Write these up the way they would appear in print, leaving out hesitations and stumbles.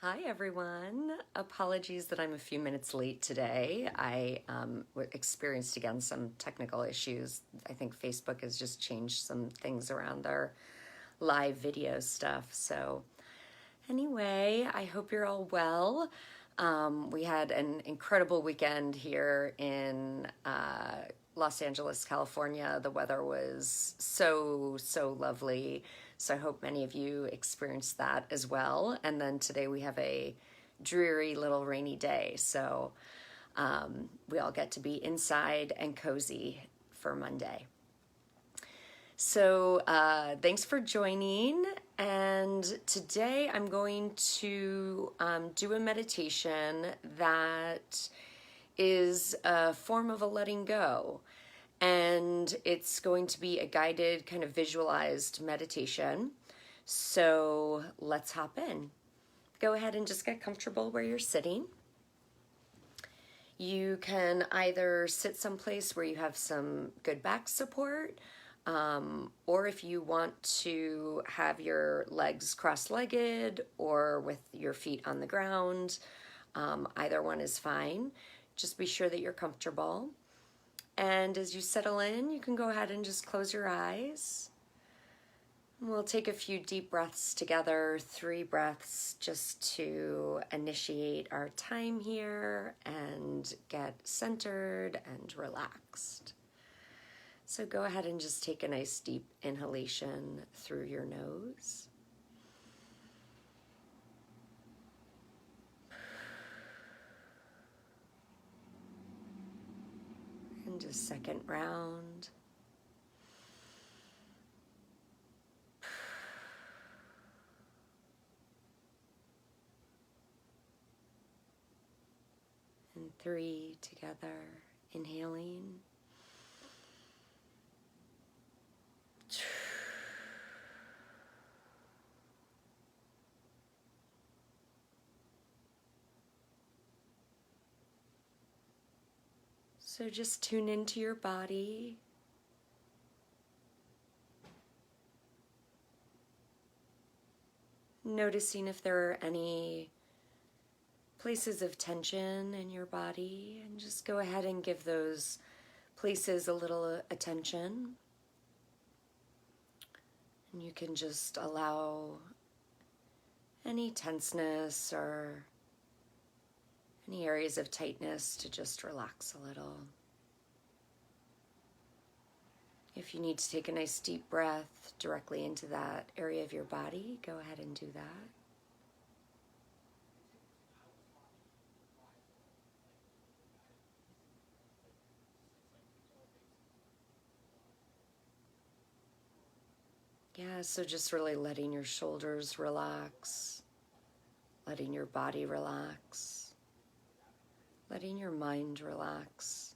Hi everyone. Apologies that I'm a few minutes late today. I experienced again some technical issues. I think Facebook has just changed some things around their live video stuff. So anyway, I hope you're all well. We had an incredible weekend here in Los Angeles, California. The weather was so lovely. So I hope many of you experienced that as well. And then today we have a dreary little rainy day. So we all get to be inside and cozy for Monday. So thanks for joining. And today I'm going to do a meditation that is a form of a letting go. And it's going to be a guided, kind of visualized meditation. So let's hop in. Go ahead and just get comfortable where you're sitting. You can either sit someplace where you have some good back support, or if you want to have your legs cross-legged or with your feet on the ground, either one is fine. Just be sure that you're comfortable. And as you settle in, you can go ahead and just close your eyes. We'll take a few deep breaths together, 3 breaths, just to initiate our time here and get centered and relaxed. So go ahead and just take a nice deep inhalation through your nose. And a second round. And 3 together, inhaling. So just tune into your body. Noticing if there are any places of tension in your body, and just go ahead and give those places a little attention. And you can just allow any tenseness or any areas of tightness to just relax a little. If you need to take a nice deep breath directly into that area of your body, go ahead and do that. Yeah, so just really letting your shoulders relax, letting your body relax, letting your mind relax.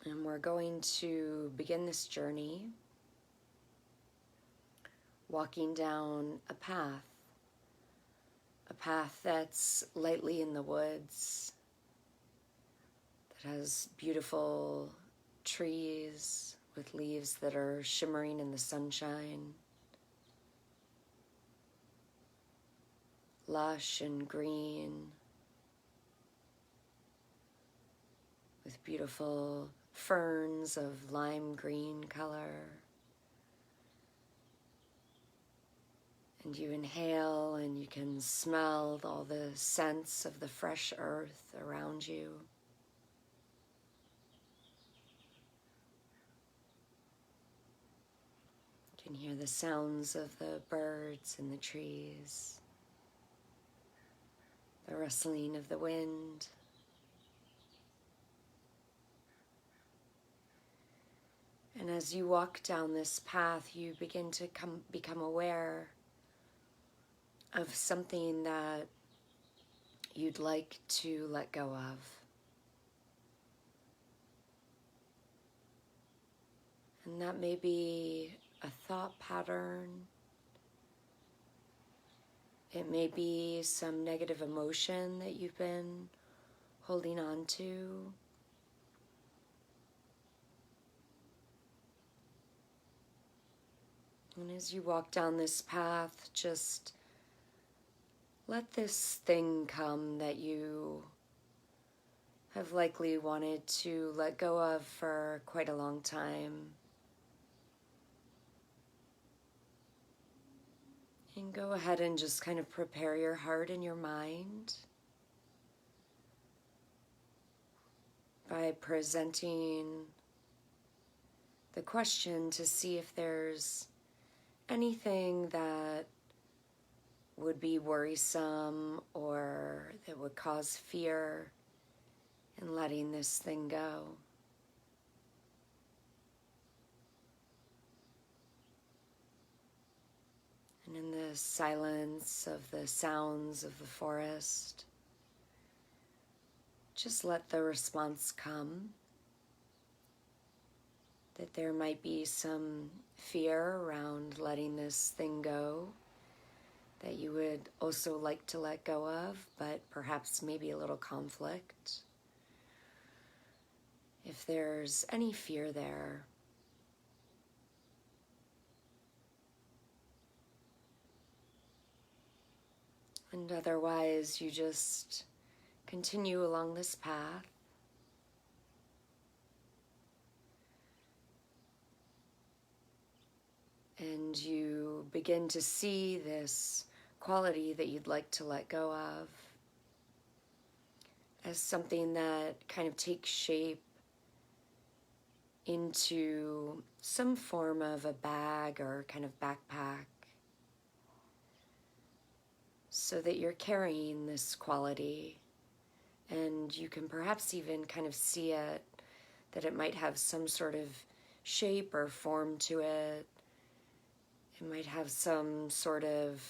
And we're going to begin this journey walking down a path that's lightly in the woods, that has beautiful trees with leaves that are shimmering in the sunshine, lush and green, with beautiful ferns of lime green color. And you inhale and you can smell all the scents of the fresh earth around you. You can hear the sounds of the birds in the trees, the rustling of the wind. And as you walk down this path, you begin to become aware of something that you'd like to let go of. And that may be a thought pattern. It may be some negative emotion that you've been holding on to. And as you walk down this path, just let this thing come that you have likely wanted to let go of for quite a long time. And go ahead and just kind of prepare your heart and your mind by presenting the question to see if there's anything that would be worrisome or that would cause fear in letting this thing go. And in the silence of the sounds of the forest, just let the response come. That there might be some fear around letting this thing go that you would also like to let go of, but perhaps maybe a little conflict. If there's any fear there, and otherwise you just continue along this path. And you begin to see this quality that you'd like to let go of as something that kind of takes shape into some form of a bag or kind of backpack, so that you're carrying this quality, and you can perhaps even kind of see it, that it might have some sort of shape or form to it. It might have some sort of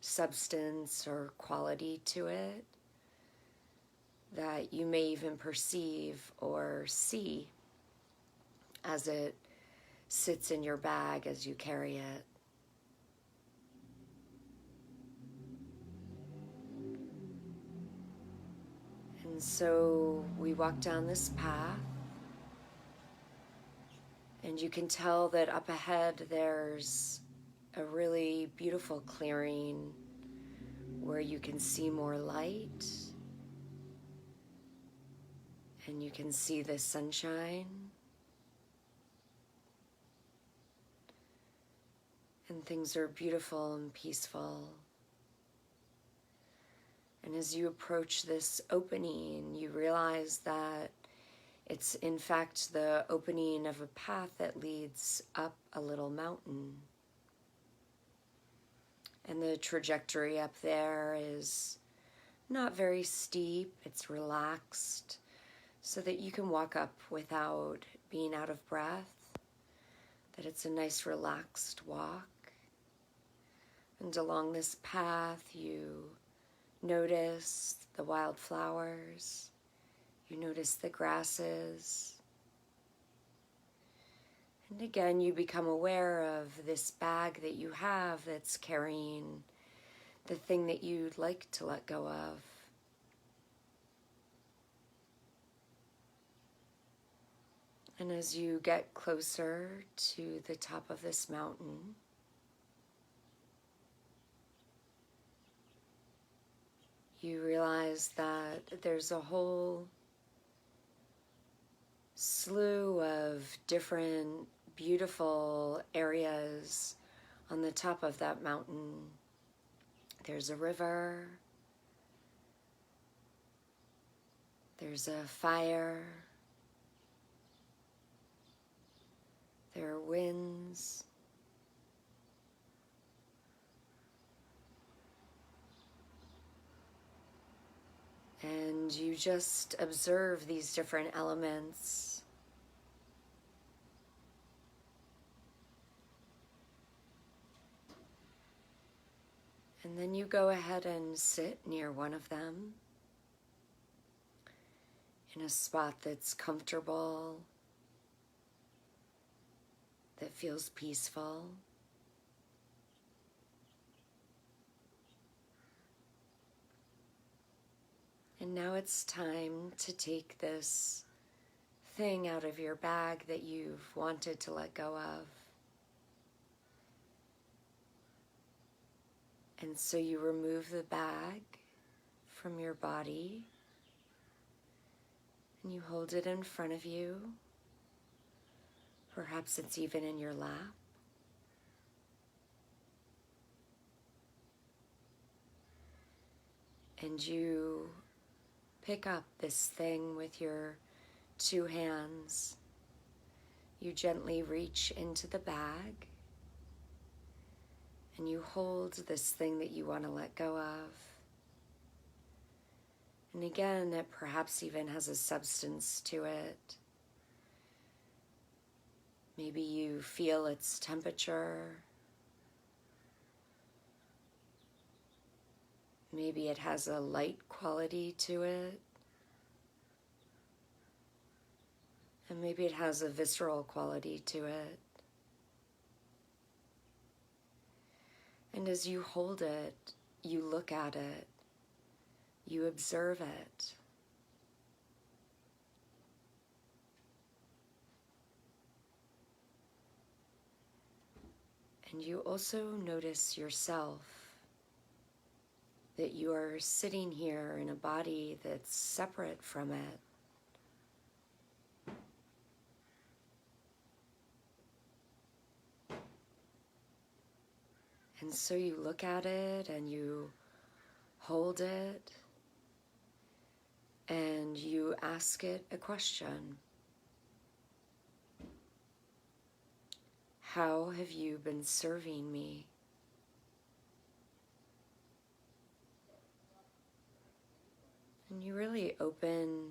substance or quality to it that you may even perceive or see as it sits in your bag as you carry it. And so we walk down this path, and you can tell that up ahead there's a really beautiful clearing where you can see more light and you can see the sunshine. And things are beautiful and peaceful. And as you approach this opening, you realize that it's in fact the opening of a path that leads up a little mountain. And the trajectory up there is not very steep, it's relaxed, so that you can walk up without being out of breath, that it's a nice relaxed walk. And along this path you notice the wildflowers, you notice the grasses, and again you become aware of this bag that you have that's carrying the thing that you'd like to let go of. And as you get closer to the top of this mountain, you realize that there's a whole slew of different beautiful areas on the top of that mountain. There's a river, there's a fire, there are winds, and you just observe these different elements. And then you go ahead and sit near one of them in a spot that's comfortable, that feels peaceful. And now it's time to take this thing out of your bag that you've wanted to let go of. And so you remove the bag from your body and you hold it in front of you. Perhaps it's even in your lap. And you pick up this thing with your two hands. You gently reach into the bag and you hold this thing that you want to let go of. And again, it perhaps even has a substance to it. Maybe you feel its temperature. Maybe it has a light quality to it. And maybe it has a visceral quality to it. And as you hold it, you look at it, you observe it. And you also notice yourself, that you are sitting here in a body that's separate from it. And so you look at it and you hold it and you ask it a question. How have you been serving me? And you really open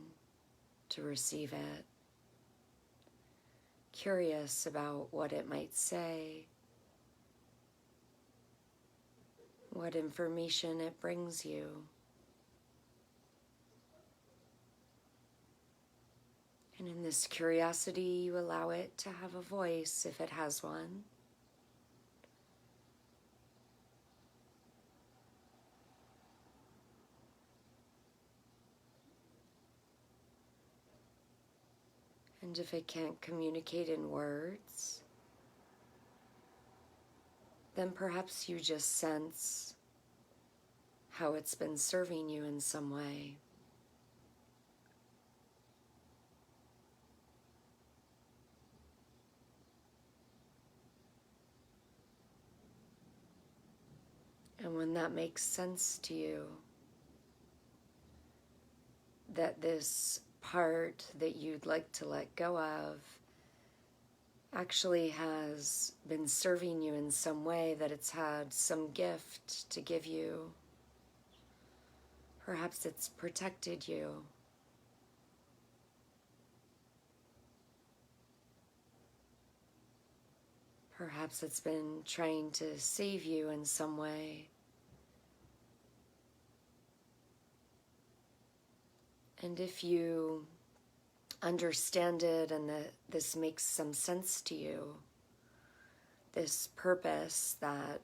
to receive it, curious about what it might say, what information it brings you. And in this curiosity, you allow it to have a voice if it has one. And if it can't communicate in words, then perhaps you just sense how it's been serving you in some way. And when that makes sense to you, that this part that you'd like to let go of actually has been serving you in some way, that it's had some gift to give you. Perhaps it's protected you. Perhaps it's been trying to save you in some way. And if you understand it and that this makes some sense to you, this purpose that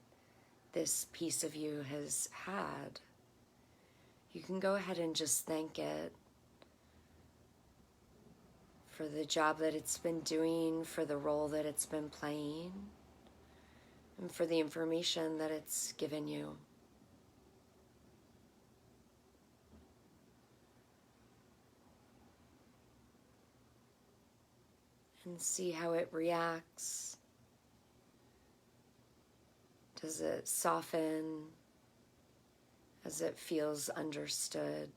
this piece of you has had, you can go ahead and just thank it for the job that it's been doing, for the role that it's been playing, and for the information that it's given you. And see how it reacts. Does it soften as it feels understood?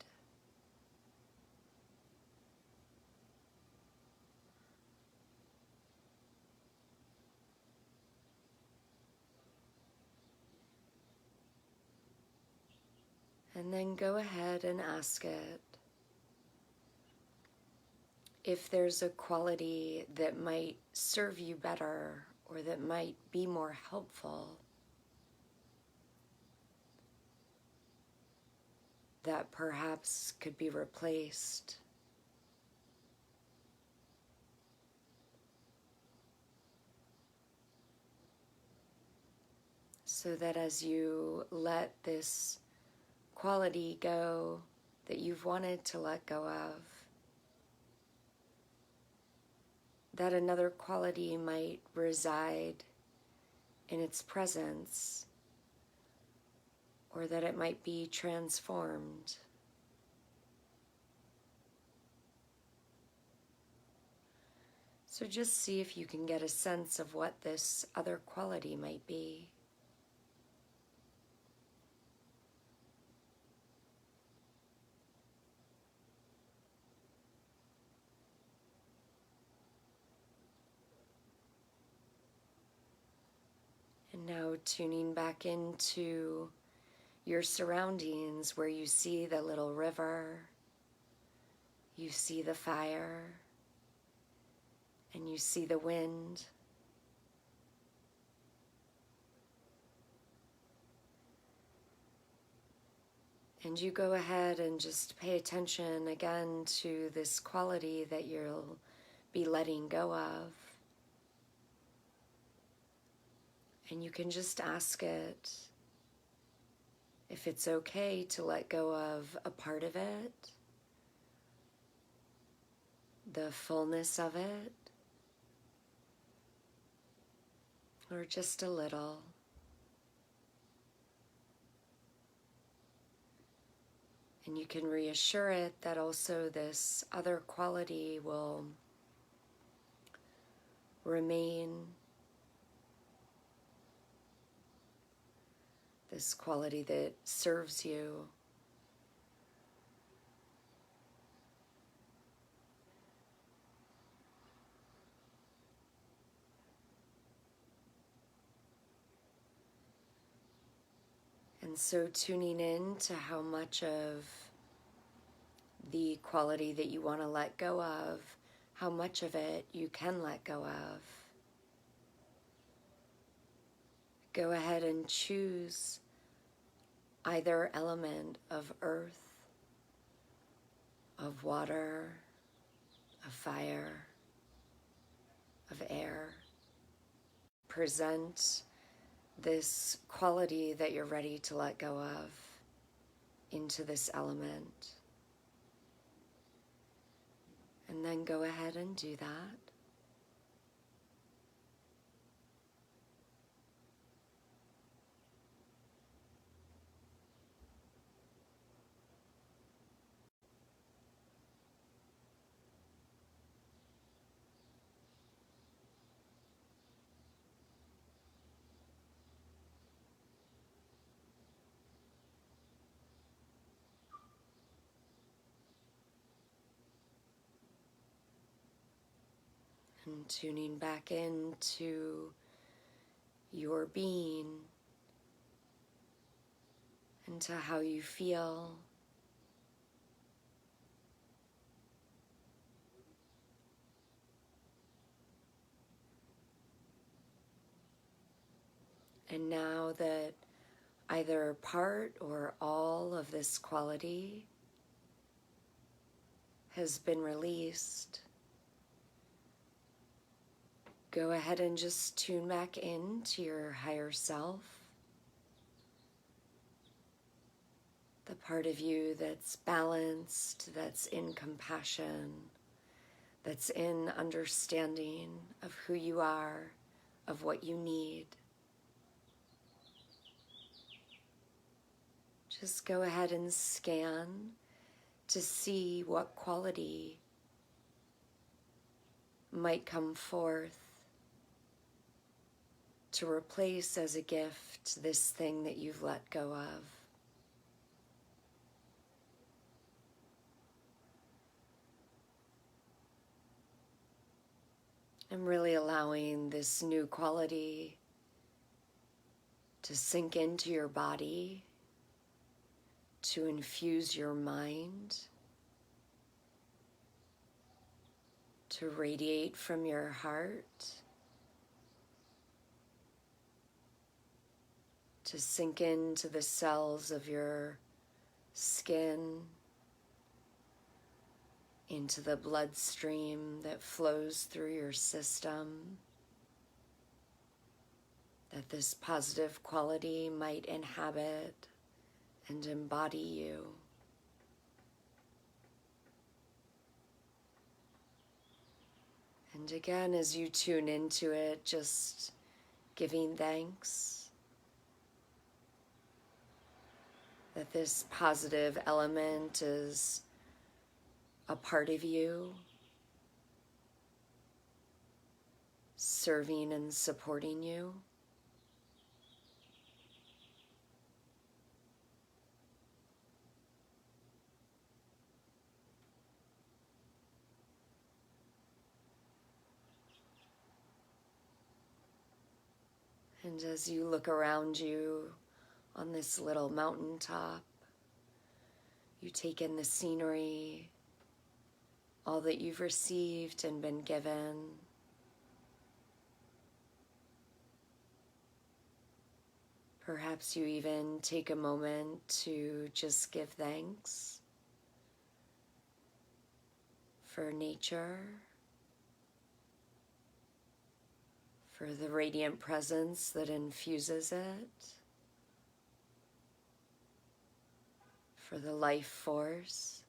And then go ahead and ask it if there's a quality that might serve you better or that might be more helpful, that perhaps could be replaced. So that as you let this quality go that you've wanted to let go of, that another quality might reside in its presence, or that it might be transformed. So just see if you can get a sense of what this other quality might be. And now tuning back into your surroundings where you see the little river, you see the fire, and you see the wind. And you go ahead and just pay attention again to this quality that you'll be letting go of. And you can just ask it if it's okay to let go of a part of it, the fullness of it, or just a little. And you can reassure it that also this other quality will remain, this quality that serves you. And so tuning in to how much of the quality that you want to let go of, how much of it you can let go of. Go ahead and choose either element of earth, of water, of fire, of air. Present this quality that you're ready to let go of into this element. And then go ahead and do that. And tuning back into your being, into how you feel. And now that either part or all of this quality has been released, go ahead and just tune back into your higher self, the part of you that's balanced, that's in compassion, that's in understanding of who you are, of what you need. Just go ahead and scan to see what quality might come forth to replace as a gift this thing that you've let go of. And really allowing this new quality to sink into your body, to infuse your mind, to radiate from your heart, to sink into the cells of your skin, into the bloodstream that flows through your system, that this positive quality might inhabit and embody you. And again, as you tune into it, just giving thanks, that this positive element is a part of you, serving and supporting you. And as you look around you on this little mountaintop, you take in the scenery, all that you've received and been given. Perhaps you even take a moment to just give thanks for nature, for the radiant presence that infuses it, for the life force.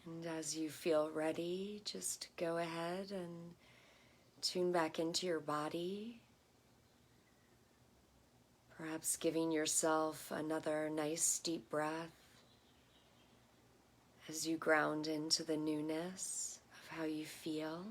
And as you feel ready, just go ahead and tune back into your body. Perhaps giving yourself another nice deep breath as you ground into the newness of how you feel.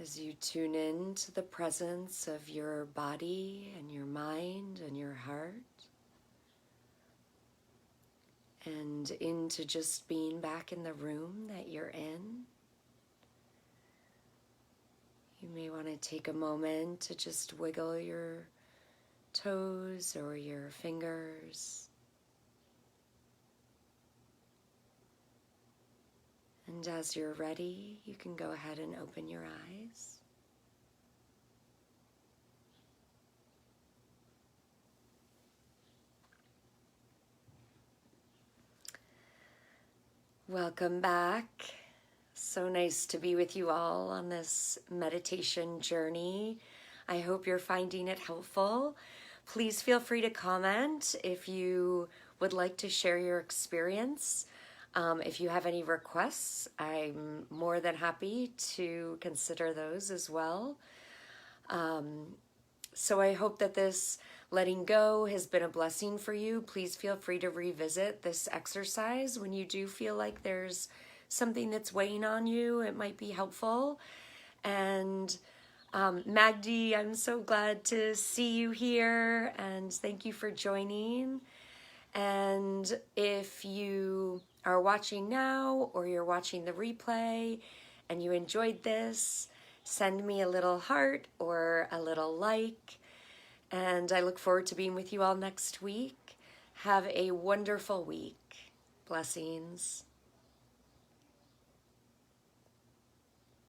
As you tune in to the presence of your body and your mind and your heart, and into just being back in the room that you're in. You may want to take a moment to just wiggle your toes or your fingers. And as you're ready, you can go ahead and open your eyes. Welcome back. So nice to be with you all on this meditation journey. I hope you're finding it helpful. Please feel free to comment if you would like to share your experience. If you have any requests, I'm more than happy to consider those as well. So I hope that this letting go has been a blessing for you. Please feel free to revisit this exercise when you do feel like there's something that's weighing on you. It might be helpful. And Magdi, I'm so glad to see you here, and thank you for joining. And if you are watching now or you're watching the replay and you enjoyed this, send me a little heart or a little like. And I look forward to being with you all next week. Have a wonderful week. Blessings.